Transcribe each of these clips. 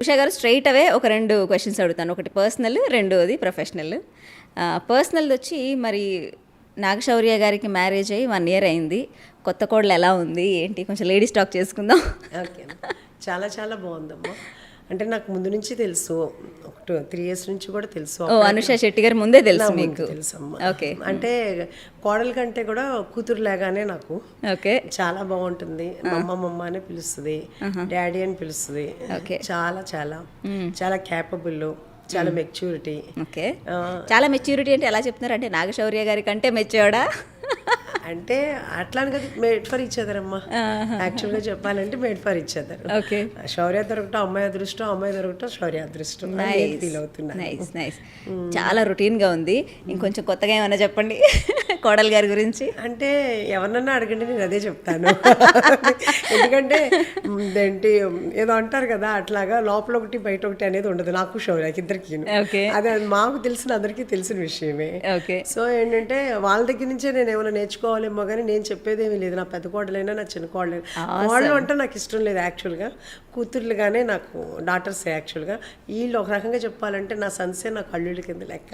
ఉషా గారు స్ట్రైట్ అవే ఒక 2 క్వశ్చన్స్ అడుగుతాను. ఒకటి పర్సనల్, రెండోది ప్రొఫెషనల్. పర్సనల్ వచ్చి మరి నాగశౌర్య గారికి మ్యారేజ్ అయ్యి 1 year అయింది. కొత్త కోడలు ఎలా ఉంది ఏంటి, కొంచెం లేడీస్ టాక్ చేసుకుందాం. ఓకే, చాలా చాలా బాగుందమ్మా. అంటే నాకు ముందు నుంచి తెలుసు, 3 years నుంచి కూడా తెలుసు. అనుషా శెట్టి గారు ముందే తెలుసు మీకు? తెలుసమ్మా. ఓకే. అంటే కోడలు కంటే కూడా కూతురు లాగానే నాకు. ఓకే. చాలా బాగుంటుంది. మమ్మ అనే పిలుస్తుంది, డాడీ అని పిలుస్తుంది. చాలా చాలా చాలా క్యాపబుల్, చాలా మెచ్యూరిటీ. ఓకే. చాలా మెచ్యూరిటీ అంటే ఎలా చెప్తున్నారు? అంటే నాగశౌర్య గారి కంటే మెచ్యూర్డా? అంటే అట్లా కదా, మేడ్ ఫర్ ఈచ్ అదర్ అమ్మా. యాక్చువల్గా చెప్పాలంటే made for each other. Okay. Shaurya దొరకటం అమ్మాయి అదృష్టం, అమ్మాయి దొరకటం శౌర్య అదృష్టం. ఫీల్ అవుతున్నా. నైస్. చాలా రొటీన్గా ఉంది. ఇంకొంచెం కొత్తగా ఏమన్నా చెప్పండి కోడలు గారి గురించి. అంటే ఎవరినన్నా అడగండి, నేను అదే చెప్తాను. ఎందుకంటే ఏంటి ఏదో అంటారు కదా, అట్లాగా లోపల ఒకటి బయట ఒకటి అనేది ఉండదు నాకు శౌర్యకి ఇద్దరికి. అది మాకు తెలిసిన అందరికీ తెలిసిన విషయమే. సో ఏంటంటే వాళ్ళ దగ్గర నుంచే నేను ఏమైనా నేర్చుకోవాలేమో, కానీ నేను చెప్పేదేమీ లేదు. నా పెద్ద కోడలైనా నా చిన్న కోడలైనా, కోడలు అంటే నాకు ఇష్టం లేదు యాక్చువల్గా. కూతుర్లుగానే నాకు డాటర్స్ యాక్చువల్గా. వీళ్ళు ఒక రకంగా చెప్పాలంటే నా సన్సే నా కళ్ళుళ్ళ కింద లెక్క.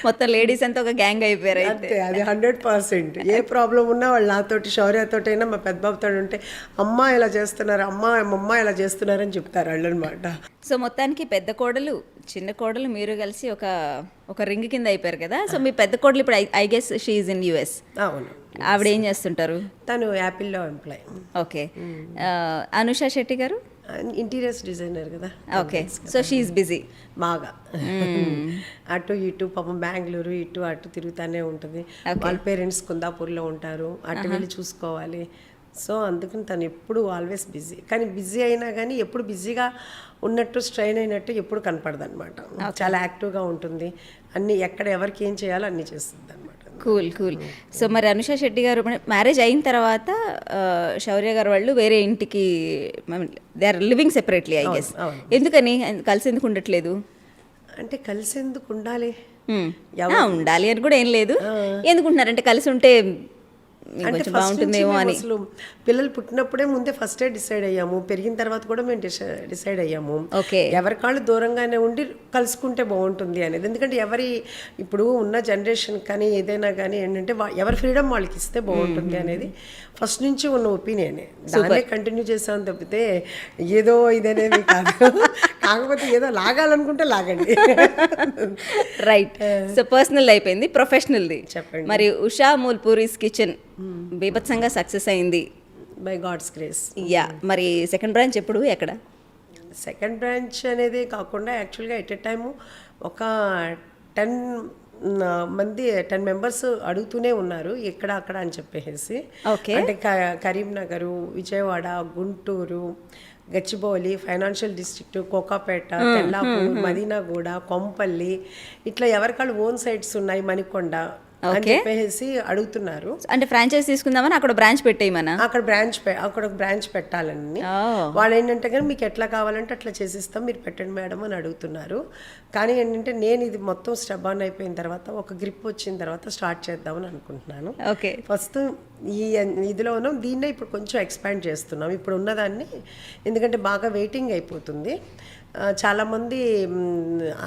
మొత్తం లేడీస్ అంతా ఒక గ్యాంగ్ అయిపోయారు. అంతే, అది 100%. ఏ ప్రాబ్లం ఉన్నా వాళ్ళు నాతోటి, శౌర్యతోటైనా మా పెద్ద బాబుతో ఉంటే అమ్మ ఇలా చేస్తున్నారు, అమ్మ ఇలా చేస్తున్నారని చెప్తారు వాళ్ళు అనమాట. సో మొత్తానికి పెద్ద కోడలు చిన్న కోడలు మీరు కలిసి ఒక రింగ్ కింద అయిపోయారు కదా. సో మీ పెద్ద కోడలు ఇప్పుడు I guess she is in US. అవును. ఆవిడ ఏం చేస్తుంటారు? తను యాపిల్లో ఎంప్లాయ్. ఓకే. అనుషా శెట్టి గారు ఇంటీరియర్స్ డిజైనర్ కదా. Okay. So she is busy బాగా. అటు ఇటు పాపం బెంగళూరు ఇటు అటు తిరుగుతూనే ఉంటుంది. వాళ్ళ పేరెంట్స్ కుందాపూర్లో ఉంటారు, అటు వెళ్ళి చూసుకోవాలి. సో అందుకని తను ఎప్పుడు ఆల్వేస్ బిజీ. కానీ బిజీ అయినా కానీ ఎప్పుడు బిజీగా ఉన్నట్టు, స్ట్రెయిన్ అయినట్టు ఎప్పుడు కనపడదు అనమాట. చాలా యాక్టివ్గా ఉంటుంది. అన్ని ఎక్కడ ఎవరికి ఏం చేయాలో అన్నీ చేస్తుంది అనమాట. కూల్. సో మరి అనుషా శెట్టి గారు మ్యారేజ్ అయిన తర్వాత శౌర్య గారు వాళ్ళు వేరే ఇంటికి, they are living separately I guess. ఎందుకని కలిసి ఎందుకు ఉండట్లేదు? అంటే కలిసి ఎందుకు ఉండాలి అని కూడా ఏం లేదు. ఎందుకుంటున్నారంటే కలిసి ఉంటే అంటే బాగుంటుందేమో అని. అసలు పిల్లలు పుట్టినప్పుడే ముందే ఫస్టే డిసైడ్ అయ్యాము, పెరిగిన తర్వాత కూడా మేము డిసైడ్ అయ్యాము. ఎవరి కాళ్ళు దూరంగానే ఉండి కలుసుకుంటే బాగుంటుంది అనేది. ఎందుకంటే ఇప్పుడు ఉన్న జనరేషన్ కానీ ఏదైనా కానీ ఏంటంటే ఎవరి ఫ్రీడమ్ వాళ్ళకి ఇస్తే బాగుంటుంది అనేది ఫస్ట్ నుంచి ఉన్న ఒపీనియనే. దాన్నే కంటిన్యూ చేసామని తప్పితే ఏదో ఇదనేది కాదు. కాకపోతే ఏదో లాగాలనుకుంటే లాగండి. రైట్. సో పర్సనల్ అయిపోయింది, ప్రొఫెషనల్ది చెప్పండి. మరి ఉషా మూల్పూరీస్ కిచెన్ బీభత్సంగా సక్సెస్ అయింది బై గాడ్స్ గ్రేస్. మరి సెకండ్ బ్రాంచ్ ఎప్పుడు, ఎక్కడ? సెకండ్ బ్రాంచ్ అనేది కాకుండా యాక్చువల్గా ఎట్ ఎ టైము ఒక 10 మెంబర్స్ అడుగుతూనే ఉన్నారు ఎక్కడ అక్కడ అని చెప్పేసి. అంటే కరీంనగర్, విజయవాడ, గుంటూరు, గచ్చిబౌలి, ఫైనాన్షియల్ డిస్ట్రిక్ట్, కోకాపేట, తెల్లాపూర్, మదీనాగూడ, కొంపల్లి, ఇట్లా ఎవరికాళ్ళు ఓన్ సైట్స్ ఉన్నాయి, మణికొండ అని చెప్పేసి అడుగుతున్నారు. అంటే ఫ్రాంచైజ్ తీసుకుందామని అక్కడ బ్రాంచ్ పెట్టేయమన్నా? అక్కడ ఒక బ్రాంచ్ పెట్టాలని. వాళ్ళు ఏంటంటే కానీ మీకు ఎట్లా కావాలంటే అట్లా చేసిస్తాం, మీరు పెట్టండి మేడం అని అడుగుతున్నారు. కానీ ఏంటంటే నేను ఇది మొత్తం స్టెప్ ఆన్ అయిపోయిన తర్వాత, ఒక గ్రిప్ వచ్చిన తర్వాత స్టార్ట్ చేద్దామని అనుకుంటున్నాను. ఫస్ట్ ఈ ఇదిలోనూ దీన్నే ఇప్పుడు కొంచెం ఎక్స్పాండ్ చేస్తున్నాం ఇప్పుడు ఉన్నదాన్ని. ఎందుకంటే బాగా వెయిటింగ్ అయిపోతుంది. చాలామంది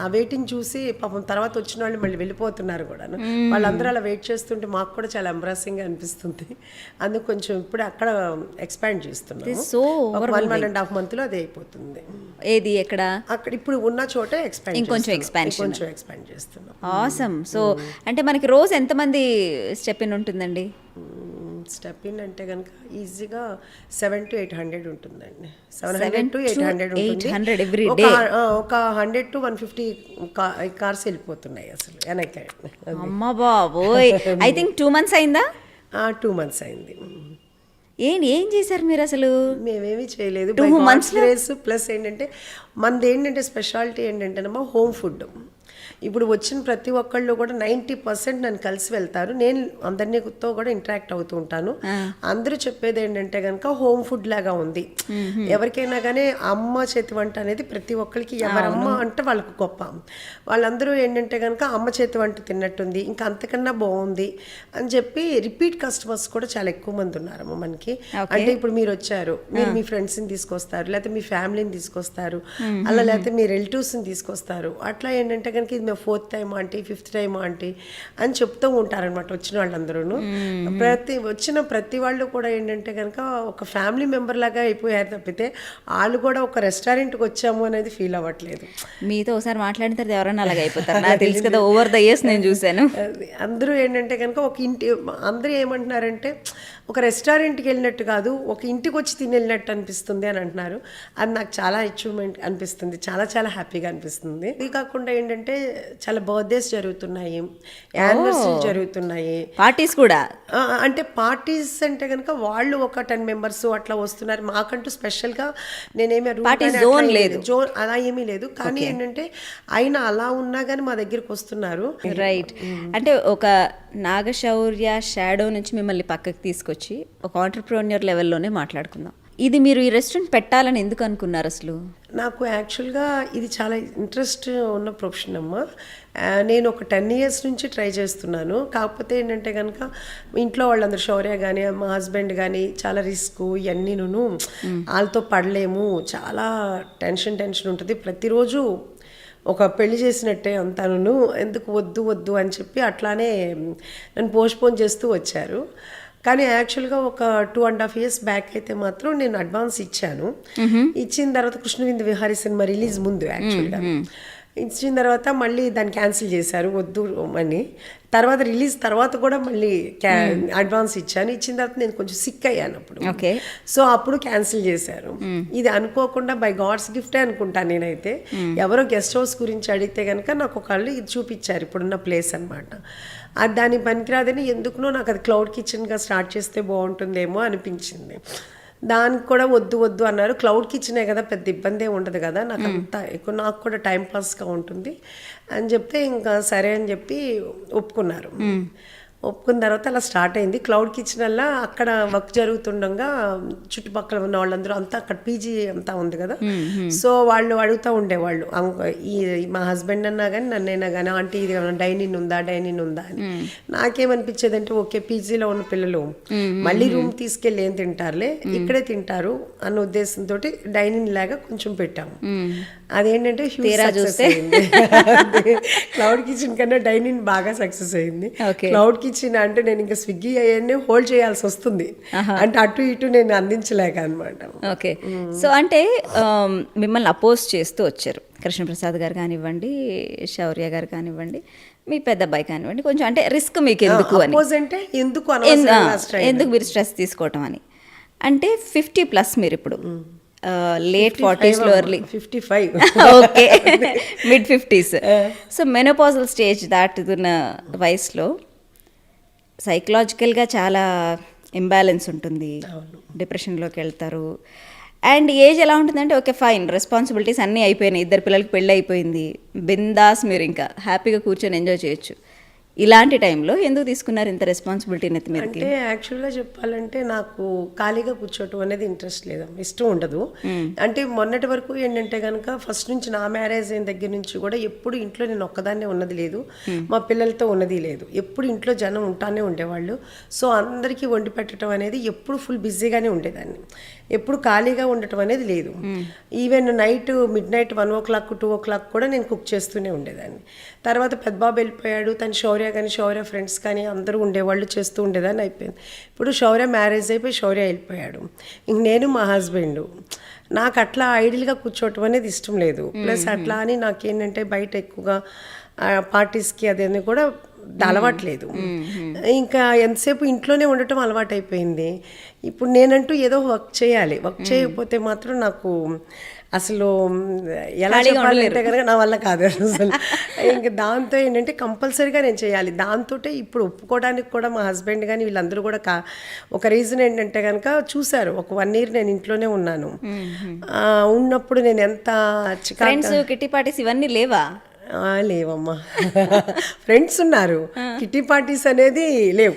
ఆ వెయిటింగ్ చూసి పాపం తర్వాత వచ్చిన వాళ్ళు మళ్ళీ వెళ్ళిపోతున్నారు కూడా. వాళ్ళందరూ అలా వెయిట్ చేస్తుంటే మాకు కూడా చాలా ఎంబ్రాసింగ్గా అనిపిస్తుంది. అందుకు కొంచెం ఇప్పుడు అక్కడ ఎక్స్పాండ్ చేస్తున్నాం. 1.5 monthలో అది అయిపోతుంది. ఏది ఎక్కడ? అక్కడ ఇప్పుడు ఉన్న చోటే కొంచెం ఎక్స్పాండ్ చేస్తున్నాం. ఆసమ్. సో అంటే మనకి రోజు ఎంతమంది స్టెప్ ఇన్ ఉంటుందండి? స్టెప్ ఇన్ అంటే కనుక ఈజీగా 700 to 800 ఉంటుందండి. 700 to 800 ఉంటుంది. ఒక 100 to 150 కార్స్ వెళ్ళిపోతున్నాయి అసలు వెనక్కి. అమ్మ బాబోయ్. ఐ థింక్ 2 months అయిందా? 2 months అయింది. ఏం చేశారు మీరు అసలు? మేమేమీ చేయలేదు. 2 months ప్లస్ ఏంటంటే మనది ఏంటంటే స్పెషాలిటీ ఏంటంటేనమ్మా హోమ్ ఫుడ్. ఇప్పుడు వచ్చిన ప్రతి ఒక్కళ్ళు కూడా 90% నన్ను కలిసి వెళ్తారు. నేను అందరితో కూడా ఇంటరాక్ట్ అవుతూ ఉంటాను. అందరూ చెప్పేది ఏంటంటే కనుక హోమ్ ఫుడ్ లాగా ఉంది. ఎవరికైనా కానీ అమ్మ చేతి వంట అనేది ప్రతి ఒక్కరికి, ఎవరమ్మ అంటే వాళ్ళకు గొప్ప. వాళ్ళందరూ ఏంటంటే కనుక అమ్మ చేతి వంట తిన్నట్టుంది, ఇంకా అంతకన్నా బాగుంది అని చెప్పి రిపీట్ కస్టమర్స్ కూడా చాలా ఎక్కువ మంది ఉన్నారమ్మ మనకి. అంటే ఇప్పుడు మీరు వచ్చారు, మీరు మీ ఫ్రెండ్స్ని తీసుకొస్తారు, లేకపోతే మీ ఫ్యామిలీని తీసుకొస్తారు, అలా లేకపోతే మీ రిలేటివ్స్ని తీసుకొస్తారు. అట్లా ఏంటంటే కనుక ఇది మేము 4th time aunty, 5th time aunty అని చెప్తూ ఉంటారనమాట వచ్చిన వాళ్ళందరూ. వచ్చిన ప్రతి వాళ్ళు కూడా ఏంటంటే కనుక ఒక ఫ్యామిలీ మెంబర్ లాగా అయిపోయారు తప్పితే వాళ్ళు కూడా ఒక రెస్టారెంట్కి వచ్చాము అనేది ఫీల్ అవ్వట్లేదు. మీతో ఒకసారి మాట్లాడిన తర్వాత ఎవరైనా అలాగే అయిపోతారు, నాకు తెలుసు కదా, ఓవర్ ద ఇయర్స్ నేను చూశాను. అందరూ ఏంటంటే కనుక ఒక ఇంటి, అందరూ ఏమంటున్నారంటే ఒక రెస్టారెంట్కి వెళ్ళినట్టు కాదు, ఒక ఇంటికి వచ్చి తిని వెళ్ళినట్టు అనిపిస్తుంది అని అంటున్నారు. అది నాకు చాలా అచీవ్మెంట్ అనిపిస్తుంది, చాలా చాలా హ్యాపీగా అనిపిస్తుంది. ఇది కాకుండా ఏంటంటే చాలా బర్త్డేస్ జరుగుతున్నాయి, యానివర్సరీ జరుగుతున్నాయి, పార్టీస్ కూడా. అంటే పార్టీస్ అంటే కనుక వాళ్ళు ఒక 10 మెంబర్స్ అట్లా వస్తున్నారు. మాకంటూ స్పెషల్గా నేనేమి జోన్ లేదు, జోన్ అలా ఏమీ లేదు. కానీ ఏంటంటే అయినా అలా ఉన్నా కానీ మా దగ్గరికి వస్తున్నారు. రైట్. అంటే ఒక నాగశౌర్య షాడో నుంచి మిమ్మల్ని పక్కకి తీసుకొచ్చి ఒక ఆంటర్ప్రెన్యూర్ లెవెల్లోనే మాట్లాడుకుందాం. ఇది మీరు ఈ రెస్టారెంట్ పెట్టాలని ఎందుకు అనుకున్నారు అసలు? నాకు యాక్చువల్గా ఇది చాలా ఇంట్రెస్ట్ ఉన్న ప్రొఫెషన్ అమ్మ. నేను ఒక 10 years నుంచి ట్రై చేస్తున్నాను. కాకపోతే ఏంటంటే కనుక ఇంట్లో వాళ్ళందరూ, శౌర్య కానీ మా హస్బెండ్ కానీ చాలా రిస్క్ ఇవన్నీను, వాళ్ళతో పడలేము, చాలా టెన్షన్ ఉంటుంది ప్రతిరోజు. ఒక పెళ్లి చేసినట్టే అంతాను, ఎందుకు వద్దు వద్దు అని చెప్పి అట్లానే నన్ను పోస్ట్పోన్ చేస్తూ వచ్చారు. కానీ యాక్చువల్గా ఒక 2.5 years బ్యాక్ అయితే మాత్రం నేను అడ్వాన్స్ ఇచ్చాను. ఇచ్చిన తర్వాత కృష్ణవిందు విహారీ సినిమా రిలీజ్ ముందు యాక్చువల్గా ఇచ్చిన తర్వాత మళ్ళీ దాన్ని క్యాన్సిల్ చేశారు వద్దు అని. తర్వాత రిలీజ్ తర్వాత కూడా మళ్ళీ అడ్వాన్స్ ఇచ్చాను. ఇచ్చిన తర్వాత నేను కొంచెం సిక్ అయ్యాను అప్పుడు. సో అప్పుడు క్యాన్సిల్ చేశారు. ఇది అనుకోకుండా బై గాడ్స్ గిఫ్టే అనుకుంటాను నేనైతే. ఎవరో గెస్ట్ హౌస్ గురించి అడిగితే కనుక నాకు ఒకళ్ళు ఇది చూపించారు, ఇప్పుడున్న ప్లేస్ అనమాట. అది దాని పనికిరాదని ఎందుకునో నాకు అది క్లౌడ్ కిచెన్గా స్టార్ట్ చేస్తే బాగుంటుందేమో అనిపించింది. దానికి కూడా వద్దు అన్నారు. క్లౌడ్ కిచెనే కదా, పెద్ద ఇబ్బంది ఉండదు కదా, నాకు అంతా ఎక్కువ, నాకు కూడా టైం పాస్గా ఉంటుంది అని చెప్తే ఇంకా సరే అని చెప్పి ఒప్పుకున్నారు. ఒప్పుకున్న తర్వాత అలా స్టార్ట్ అయింది. క్లౌడ్ కిచెన్ వల్ల అక్కడ వర్క్ జరుగుతుండగా చుట్టుపక్కల ఉన్న వాళ్ళందరూ అంతా అక్కడ పీజీ అంతా ఉంది కదా, సో వాళ్ళు అడుగుతూ ఉండేవాళ్ళు, ఈ మా హస్బెండ్ అన్నా కానీ నన్నైనా కానీ, ఆంటీ ఇది డైనింగ్ ఉందా అని. నాకేమనిపించేది అంటే ఓకే, పీజీలో ఉన్న పిల్లలు మళ్ళీ రూమ్ తీసుకెళ్ళి ఏం తింటారులే, ఇక్కడే తింటారు అన్న ఉద్దేశంతో డైనింగ్ లాగా కొంచెం పెట్టాము. అదేంటంటే క్లౌడ్ కిచెన్ కన్నా డైనింగ్ బాగా సక్సెస్ అయింది. క్లౌడ్ కిచెన్ అంటే నేను ఇంకా స్విగ్గీ అవన్నీ హోల్డ్ చేయాల్సి వస్తుంది, అంటే అటు ఇటు నేను అందించలేక అనమాట. ఓకే. సో అంటే మిమ్మల్ని అపోజ్ చేస్తూ వచ్చారు కృష్ణప్రసాద్ గారు కానివ్వండి, శౌర్య గారు కానివ్వండి, మీ పెద్ద అబ్బాయి కానివ్వండి, కొంచెం అంటే రిస్క్ మీకు ఎందుకు అని, ఎందుకు మీరు స్ట్రెస్ తీసుకోవటం అని. అంటే 50+ మీరు ఇప్పుడు late 40s early 55, okay, mid 50s. So menopausal stage దాటుతున్న వయసులో సైకలాజికల్గా చాలా ఇంబ్యాలెన్స్ ఉంటుంది, డిప్రెషన్లోకి వెళ్తారు. అండ్ ఏజ్ ఎలా ఉంటుందంటే ఓకే ఫైన్, రెస్పాన్సిబిలిటీస్ అన్నీ అయిపోయినాయి, 2 పిల్లలకి పెళ్ళి అయిపోయింది, బిందాస్ మీరు ఇంకా హ్యాపీగా కూర్చొని ఎంజాయ్ చేయొచ్చు. ఇలాంటి టైంలో ఎందుకు తీసుకున్నారు ఇంత రెస్పాన్సిబిలిటీ నెత్తి మీద? అంటే యాక్చువల్గా చెప్పాలంటే నాకు ఖాళీగా కూర్చోవటం అనేది ఇంట్రెస్ట్ లేదు, ఇష్టం ఉండదు. అంటే మొన్నటి వరకు ఏంటంటే కనుక ఫస్ట్ నుంచి నా మ్యారేజ్ అయిన దగ్గర నుంచి కూడా ఎప్పుడు ఇంట్లో నేను ఒక్కదాన్నే ఉన్నది లేదు, మా పిల్లలతో ఉన్నది లేదు, ఎప్పుడు ఇంట్లో జనం ఉంటానే ఉండేవాళ్ళు. సో అందరికీ వండి పెట్టడం అనేది ఎప్పుడు ఫుల్ బిజీగానే ఉండేదాన్ని, ఎప్పుడు ఖాళీగా ఉండటం అనేది లేదు. Even night midnight 1 o'clock 2 o'clock కూడా నేను కుక్ చేస్తూనే ఉండేదాన్ని. తర్వాత పెద్దబాబు వెళ్ళిపోయాడు, తను శౌర్య కానీ శౌర్య ఫ్రెండ్స్ కానీ అందరూ ఉండేవాళ్ళు, చేస్తూ ఉండేదాన్ని అయిపోయింది. ఇప్పుడు శౌర్య మ్యారేజ్ అయిపోయి శౌర్య వెళ్ళిపోయాడు, ఇంక నేను మా హస్బెండ్. నాకు అట్లా ఐడియల్గా కూర్చోవటం అనేది ఇష్టం లేదు. ప్లస్ అట్లా అని నాకేంటంటే బయట ఎక్కువగా పార్టీస్కి అదేని కూడా అలవాట్లేదు. ఇంకా ఎంతసేపు ఇంట్లోనే ఉండటం అలవాటు అయిపోయింది. ఇప్పుడు నేనంటూ ఏదో వర్క్ చేయాలి, వర్క్ చేయకపోతే మాత్రం నాకు అసలు ఎలా చెప్పాలంటే కనుక నా వల్ల కాదు అసలు. ఇంకా దాంతో ఏంటంటే కంపల్సరీగా నేను చేయాలి. దాంతో ఇప్పుడు ఒప్పుకోవడానికి కూడా మా హస్బెండ్ కానీ వీళ్ళందరూ కూడా ఒక రీజన్ ఏంటంటే కనుక చూశారు, ఒక 1 year నేను ఇంట్లోనే ఉన్నాను, ఉన్నప్పుడు నేను ఎంత ఫ్రెండ్స్ కిట్టి పార్టీస్ ఇవన్నీ లేవా? లేవమ్మా. ఫ్రెండ్స్ ఉన్నారు, కిట్టి పార్టీస్ అనేది లేవు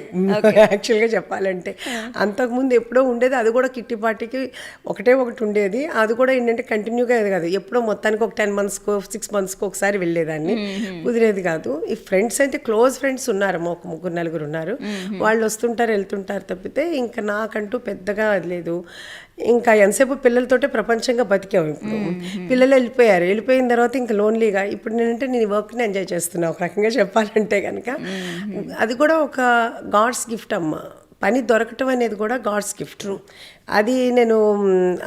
యాక్చువల్గా చెప్పాలంటే. అంతకుముందు ఎప్పుడో ఉండేది, అది కూడా కిట్టి పార్టీకి ఒకటి ఉండేది. అది కూడా ఏంటంటే కంటిన్యూగా అది కాదు, ఎప్పుడో మొత్తానికి ఒక 10 monthsకో 6 monthsకో ఒకసారి వెళ్ళేదాన్ని, కుదిరేది కాదు. ఈ ఫ్రెండ్స్ అయితే క్లోజ్ ఫ్రెండ్స్ ఉన్నారు, ఒక 3-4 ఉన్నారు. వాళ్ళు వస్తుంటారు వెళ్తుంటారు తప్పితే ఇంకా నాకంటూ పెద్దగా అది లేదు. ఇంకా ఎంతసేపు పిల్లలతోటే ప్రపంచంగా బతికాం. ఇప్పుడు పిల్లలు వెళ్ళిపోయిన తర్వాత ఇంకా లోన్లీగా ఇప్పుడు నేను వర్క్ని ఎంజాయ్ చేస్తున్నా ఒక రకంగా చెప్పాలంటే కనుక. అది కూడా ఒక గాడ్స్ గిఫ్ట్ అమ్మ. పని దొరకటం అనేది కూడా గాడ్స్ గిఫ్ట్. అది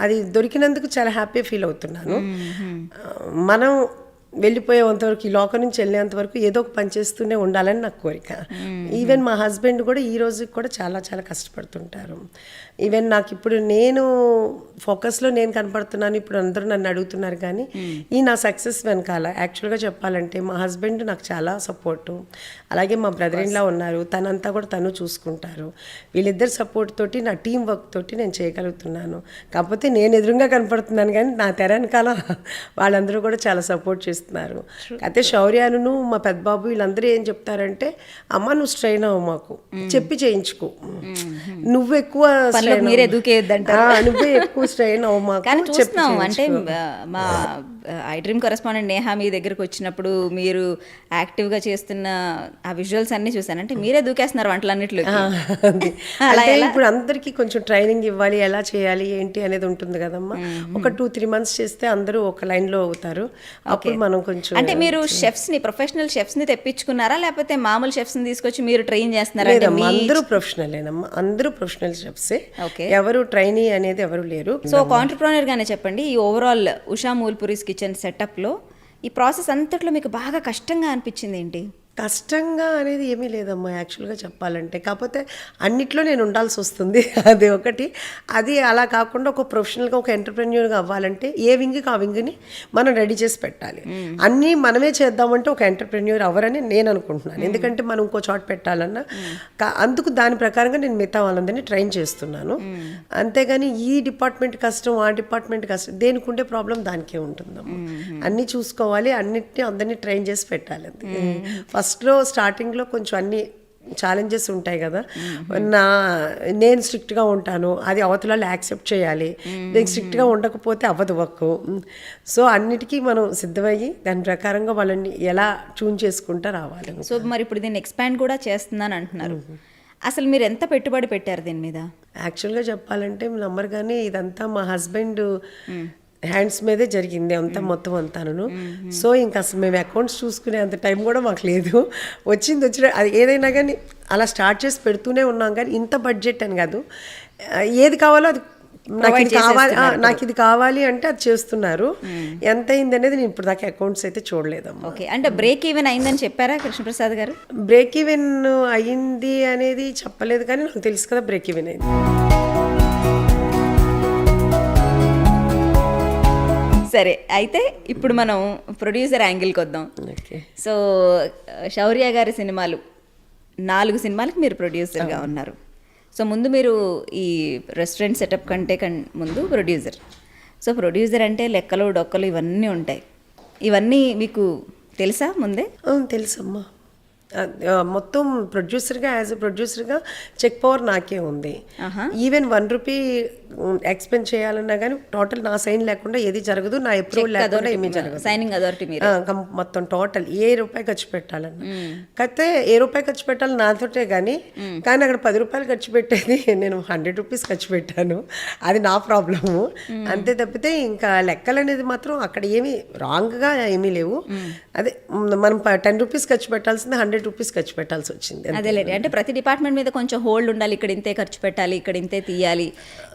అది దొరికినందుకు చాలా హ్యాపీ ఫీల్ అవుతున్నాను. మనం వెళ్ళిపోయేంతవరకు, ఈ లోకం నుంచి వెళ్ళేంత వరకు ఏదో ఒక పని చేస్తూనే ఉండాలని నాకు కోరిక. ఈవెన్ మా హస్బెండ్ కూడా ఈ రోజుకి కూడా చాలా చాలా కష్టపడుతుంటారు. ఈవెన్ నాకు ఇప్పుడు నేను ఫోకస్లో నేను కనపడుతున్నాను, ఇప్పుడు అందరూ నన్ను అడుగుతున్నారు. కానీ ఈ నా సక్సెస్ వెనకాల యాక్చువల్గా చెప్పాలంటే మా హస్బెండ్ నాకు చాలా సపోర్టు, అలాగే మా బ్రదర్ ఇన్ లా ఉన్నారు, తనంతా కూడా తను చూసుకుంటారు. వీళ్ళిద్దరు సపోర్ట్ తోటి, నా టీం వర్క్ తోటి నేను చేయగలుగుతున్నాను. కాకపోతే నేను ఎదురుగా కనపడుతున్నాను కానీ నా తెర వెనకాల వాళ్ళందరూ కూడా చాలా సపోర్ట్ చేస్తున్నారు. అయితే శౌర్యాను మా పెద్ద బాబు వీళ్ళందరూ ఏం చెప్తారంటే, అమ్మ నువ్వు స్ట్రెయిన్ అవ్వు, మాకు చెప్పి చేయించుకో, నువ్వు ఎక్కువ మీరే దూకేయద్దంటారు, నువ్వే ఎక్కువ స్ట్రెయిన్ అవ్వు మాకు. కానీ చూస్తున్నాం అంటే మా ఐ డ్రీమ్ కరెస్పాండెంట్ నేహా మీ దగ్గరకు వచ్చినప్పుడు మీరు యాక్టివ్గా చేస్తున్న ఆ విజువల్స్ అన్ని చూసాను. అంటే మీరే దూకేస్తున్నారు వంటలన్నిట్లో. అంటే ఇప్పుడు అందరికీ కొంచెం ట్రైనింగ్ ఇవ్వాలి, ఎలా చేయాలి ఏంటి అనేది ఉంటుంది కదమ్మా. ఒక 2-3 months చేస్తే అందరూ ఒక లైన్లో అవుతారు. అప్పుడు మనం కొంచెం అంటే మీరు షెఫ్స్ని, ప్రొఫెషనల్ షెఫ్స్ని తెప్పించుకున్నారా లేకపోతే మామూలు షెఫ్స్ని తీసుకొచ్చి మీరు ట్రైన్ చేస్తున్నారా? అందరూ ప్రొఫెషనలేనమ్మా, అందరూ ప్రొఫెషనల్ షెఫ్సే, ఎవరు ట్రైనీ అనేది ఎవరు లేరు. సో ఒక ఆంటర్‌ప్రెన్యూర్ గానే చెప్పండి, ఈ ఓవరాల్ ఉషా మూల్పురీస్ కిచెన్ సెటప్లో ఈ ప్రాసెస్ అంతట్లో మీకు బాగా కష్టంగా అనిపించింది ఏంటి? కష్టంగా అనేది ఏమీ లేదమ్మా యాక్చువల్గా చెప్పాలంటే. కాకపోతే అన్నిట్లో నేను ఉండాల్సి వస్తుంది, అది ఒకటి. అది అలా కాకుండా ఒక ప్రొఫెషనల్గా ఒక ఎంటర్‌ప్రెన్యూర్గా అవ్వాలంటే ఏ వింగ్కి ఆ వింగ్ని మనం రెడీ చేసి పెట్టాలి. అన్నీ మనమే చేద్దామంటే ఒక ఎంటర్‌ప్రెన్యూర్ అవ్వరని నేను అనుకుంటున్నాను. ఎందుకంటే మనం ఇంకో చోట పెట్టాలన్నా అందుకు దాని ప్రకారంగా నేను మిగతా వాళ్ళందరినీ ట్రైన్ చేస్తున్నాను. అంతేగాని ఈ డిపార్ట్మెంట్ కష్టం, ఆ డిపార్ట్మెంట్ కష్టం, దేనికి ఉండే ప్రాబ్లం దానికే ఉంటుందమ్మా. అన్నీ చూసుకోవాలి, అన్నిటినీ అందరినీ ట్రైన్ చేసి పెట్టాలి. ఫస్ట్లో స్టార్టింగ్లో కొంచెం అన్ని ఛాలెంజెస్ ఉంటాయి కదా. నేను స్ట్రిక్ట్గా ఉంటాను, అది అవతల యాక్సెప్ట్ చేయాలి. నేను స్ట్రిక్ట్గా ఉండకపోతే అవ్వదు వర్క్. సో అన్నిటికీ మనం సిద్ధమయ్యి దాని ప్రకారంగా వాళ్ళని ఎలా ట్యూన్ చేసుకుంటూ రావాలి. సో మరి ఇప్పుడు దీన్ని ఎక్స్పాండ్ కూడా చేస్తున్నాను అంటున్నారు. అసలు మీరు ఎంత పెట్టుబడి పెట్టారు దీని మీద? యాక్చువల్గా చెప్పాలంటే నమ్మరు కానీ ఇదంతా మా హస్బెండ్ హ్యాండ్స్ మీదే జరిగింది అంతా, మొత్తం అంతాను. సో ఇంకా అసలు మేము అకౌంట్స్ చూసుకునే అంత టైం కూడా మాకు లేదు. వచ్చిన అది ఏదైనా కానీ అలా స్టార్ట్ చేసి పెడుతూనే ఉన్నాం. కానీ ఇంత బడ్జెట్ అని కాదు, ఏది కావాలో అది నాకు ఇది కావాలి అంటే అది చేస్తున్నారు. ఎంత అయింది అనేది నేను ఇప్పుడు దాకా అకౌంట్స్ అయితే చూడలేదమ్మా. ఓకే, అంటే బ్రేక్ ఈవెన్ అయిందని చెప్పారా కృష్ణప్రసాద్ గారు? బ్రేక్ ఈవెన్ అయ్యింది అనేది చెప్పలేదు, కానీ నాకు తెలుసు కదా బ్రేక్ ఈవెన్ అయింది. సరే, అయితే ఇప్పుడు మనం ప్రొడ్యూసర్ యాంగిల్కి వద్దాం. సో శౌర్య గారి సినిమాలు 4 సినిమాలకు మీరు ప్రొడ్యూసర్గా ఉన్నారు. సో ముందు మీరు ఈ రెస్టారెంట్ సెటప్ కంటే ముందు ప్రొడ్యూసర్. సో ప్రొడ్యూసర్ అంటే లెక్కలు డొక్కలు ఇవన్నీ ఉంటాయి. ఇవన్నీ మీకు తెలుసా ముందే? తెలుసమ్మా. మొత్తం ప్రొడ్యూసర్గా, యాజ్ ఎ ప్రొడ్యూసర్గా చెక్ పవర్ నాకే ఉంది. ఈవెన్ 1 రూపీ ఎక్స్పెండ్ చేయాలన్నా కానీ టోటల్ నా సైన్ లేకుండా ఏది జరగదు, నా అప్రూవల్ లేకుండా ఏమీ జరగదు. సైనింగ్ అథారిటీ మొత్తం టోటల్ ఏ రూపాయి ఖర్చు పెట్టాలన్నా. కాకపోతే ఏ రూపాయి ఖర్చు పెట్టాలి నాతోటే కానీ అక్కడ 10 రూపాయలు ఖర్చు పెట్టేది నేను 100 రూపీస్ ఖర్చు పెట్టాను. అది నా ప్రాబ్లము. అంతే తప్పితే ఇంకా లెక్కలు అనేది మాత్రం అక్కడ ఏమీ రాంగ్గా ఏమీ లేవు. అదే మనం 10 రూపీస్ ఖర్చు పెట్టాల్సింది 100 రూపీస్ ఖర్చు పెట్టాల్సి వచ్చింది. అదేలేండి, అంటే ప్రతి డిపార్ట్మెంట్ మీద కొంచెం హోల్డ్ ఉండాలి. ఇక్కడ ఇంతే ఖర్చు పెట్టాలి, ఇక్కడ ఇంతే తీయాలి,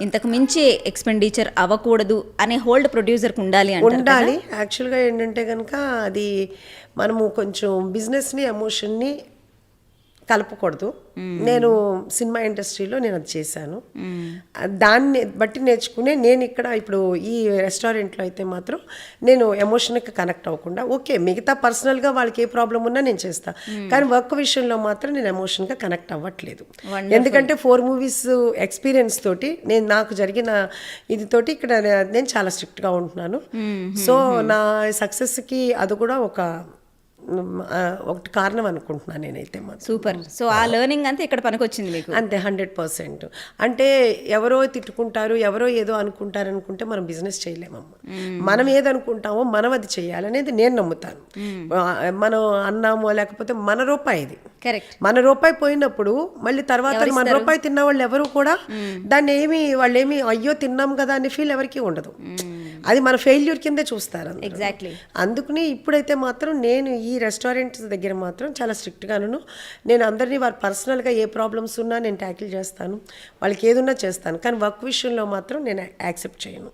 ఇంతకు మించి ఎక్స్పెండిచర్ అవ్వకూడదు అనే హోల్డ్ ప్రొడ్యూసర్కి ఉండాలి. యాక్చువల్గా ఏంటంటే కనుక అది మనము కొంచెం బిజినెస్ని ఎమోషన్ని కలపకూడదు. నేను సినిమా ఇండస్ట్రీలో నేను అది చేశాను. దాన్ని బట్టి నేర్చుకునే నేను ఇక్కడ ఇప్పుడు ఈ రెస్టారెంట్లో అయితే మాత్రం నేను ఎమోషన్కి కనెక్ట్ అవ్వకుండా, ఓకే మిగతా పర్సనల్గా వాళ్ళకి ఏ ప్రాబ్లం ఉన్నా నేను చేస్తాను, కానీ వర్క్ విషయంలో మాత్రం నేను ఎమోషన్గా కనెక్ట్ అవ్వట్లేదు. ఎందుకంటే 4 movies ఎక్స్పీరియన్స్ తోటి నాకు జరిగిన ఇది తోటి ఇక్కడ నేను చాలా స్ట్రిక్ట్గా ఉంటున్నాను. సో నా సక్సెస్కి అది కూడా ఒక ఒకటి కారణం అనుకుంటున్నాను నేనైతే మాత్రం. సూపర్. సో ఆ లెర్నింగ్ అంతా ఇక్కడ పనికొచ్చింది మీకు. అంతే 100%. అంటే ఎవరో తిట్టుకుంటారు, ఎవరో ఏదో అనుకుంటారు అనుకుంటే మనం బిజినెస్ చేయలేమమ్మా. మనం ఏదనుకుంటామో మనం అది చేయాలనేది నేను నమ్ముతాను. మనం అన్నామో లేకపోతే మన రూపాయి ఇది, కరెక్ట్. మన రూపాయి పోయినప్పుడు మళ్ళీ తర్వాత మన రూపాయి తిన్న వాళ్ళు ఎవరు కూడా దాన్ని వాళ్ళు ఏమి అయ్యో తిన్నాం కదా అనే ఫీల్ ఎవరికి ఉండదు. అది మన ఫెయిల్యూర్ కిందే చూస్తారు. ఎగ్జాక్ట్లీ. అందుకని ఇప్పుడైతే మాత్రం నేను ఈ రెస్టారెంట్స్ దగ్గర మాత్రం చాలా స్ట్రిక్ట్గాను నేను అందరినీ వారు పర్సనల్గా ఏ ప్రాబ్లమ్స్ ఉన్నా నేను ట్యాకిల్ చేస్తాను, వాళ్ళకి ఏదున్నా చేస్తాను. కానీ వర్క్ విషయంలో మాత్రం నేను యాక్సెప్ట్ చేయను.